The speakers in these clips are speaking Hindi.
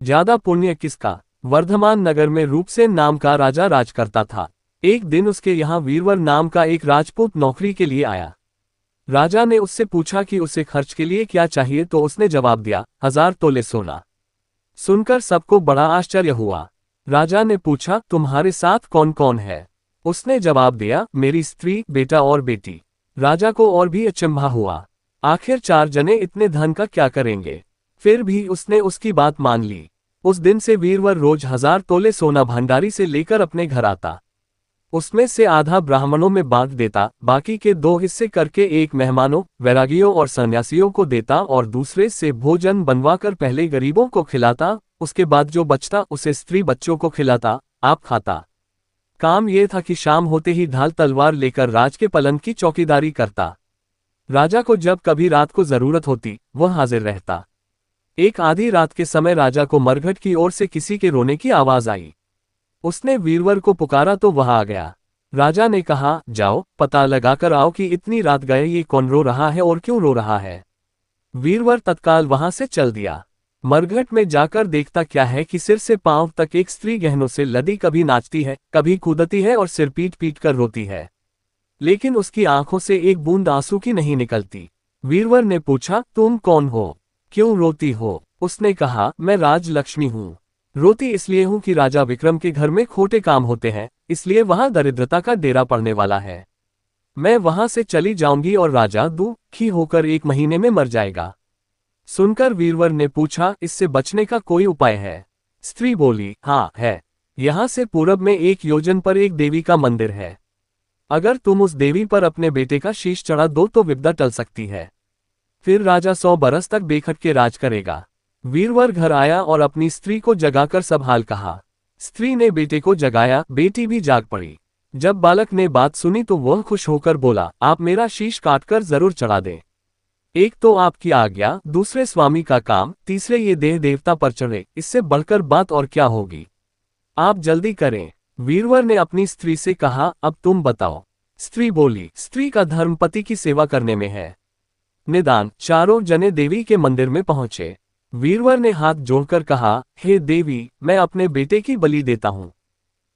ज्यादा पुण्य किसका। वर्धमान नगर में रूपसेन नाम का राजा राज करता था। एक दिन उसके यहाँ वीरवर नाम का एक राजपूत नौकरी के लिए आया। राजा ने उससे पूछा कि उसे खर्च के लिए क्या चाहिए, तो उसने जवाब दिया, 1000 तोले सोना। सुनकर सबको बड़ा आश्चर्य हुआ। राजा ने पूछा, तुम्हारे साथ कौन कौन है। उसने जवाब दिया, मेरी स्त्री, बेटा और बेटी। राजा को और भी अचंभा हुआ, आखिर 4 जने इतने धन का क्या करेंगे। फिर भी उसने उसकी बात मान ली। उस दिन से वीरवर रोज 1000 तोले सोना भंडारी से लेकर अपने घर आता। उसमें से आधा ब्राह्मणों में बांट देता, बाकी के 2 हिस्से करके एक मेहमानों, वैरागियों और सन्यासियों को देता और दूसरे से भोजन बनवाकर पहले गरीबों को खिलाता, उसके बाद जो बचता उसे स्त्री बच्चों को खिलाता, आप खाता। काम यह था कि शाम होते ही ढाल तलवार लेकर राज के पलंग की चौकीदारी करता। राजा को जब कभी रात को जरूरत होती, वह हाजिर रहता। एक आधी रात के समय राजा को मरघट की ओर से किसी के रोने की आवाज आई। उसने वीरवर को पुकारा तो वह आ गया। राजा ने कहा, जाओ पता लगाकर आओ कि इतनी रात गए ये कौन रो रहा है और क्यों रो रहा है। वीरवर तत्काल वहां से चल दिया। मरघट में जाकर देखता क्या है कि सिर से पांव तक एक स्त्री गहनों से लदी कभी नाचती है, कभी कूदती है और सिर पीट पीट कर रोती है, लेकिन उसकी आंखों से एक बूंद आंसू की नहीं निकलती। वीरवर ने पूछा, तुम कौन हो, क्यों रोती हो। उसने कहा, मैं राजलक्ष्मी हूँ। रोती इसलिए हूँ कि राजा विक्रम के घर में खोटे काम होते हैं, इसलिए वहां दरिद्रता का डेरा पड़ने वाला है। मैं वहां से चली जाऊंगी और राजा दुखी होकर 1 महीने में मर जाएगा। सुनकर वीरवर ने पूछा, इससे बचने का कोई उपाय है। स्त्री बोली, हाँ है। यहाँ से पूरब में 1 योजन पर एक देवी का मंदिर है। अगर तुम उस देवी पर अपने बेटे का शीश चढ़ा दो तो विपदा टल सकती है। फिर राजा 100 बरस तक बेखटके राज करेगा। वीरवर घर आया और अपनी स्त्री को जगाकर सब हाल कहा। स्त्री ने बेटे को जगाया, बेटी भी जाग पड़ी। जब बालक ने बात सुनी तो वह खुश होकर बोला, आप मेरा शीश काटकर जरूर चढ़ा दें। एक तो आपकी आज्ञा, दूसरे स्वामी का काम, तीसरे ये देह देवता पर चढ़े, इससे बढ़कर बात और क्या होगी। आप जल्दी करें। वीरवर ने अपनी स्त्री से कहा, अब तुम बताओ। स्त्री बोली, स्त्री का धर्म पति की सेवा करने में है। निदान 4 जने देवी के मंदिर में पहुंचे। वीरवर ने हाथ जोड़कर कहा, हे देवी, मैं अपने बेटे की बलि देता हूं।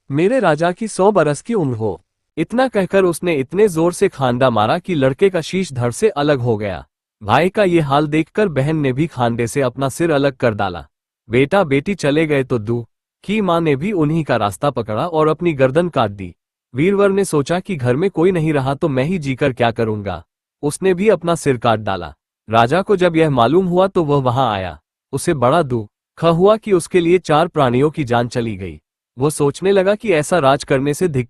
मेरे राजा की 100 बरस की उम्र हो। इतना कहकर उसने इतने जोर से खांडा मारा कि लड़के का शीश धड़ से अलग हो गया। भाई का ये हाल देखकर बहन ने भी खांडे से अपना सिर अलग कर डाला। बेटा बेटी चले गए तो दूर की मां ने भी उन्हीं का रास्ता पकड़ा और अपनी गर्दन काट दी। वीरवर ने सोचा कि घर में कोई नहीं रहा तो मैं ही जीकर क्या करूंगा। उसने भी अपना सिर काट डाला। राजा को जब यह मालूम हुआ तो वह वहां आया। उसे बड़ा दुख हुआ कि उसके लिए 4 प्राणियों की जान चली गई। वो सोचने लगा कि ऐसा राज करने से धिक्कार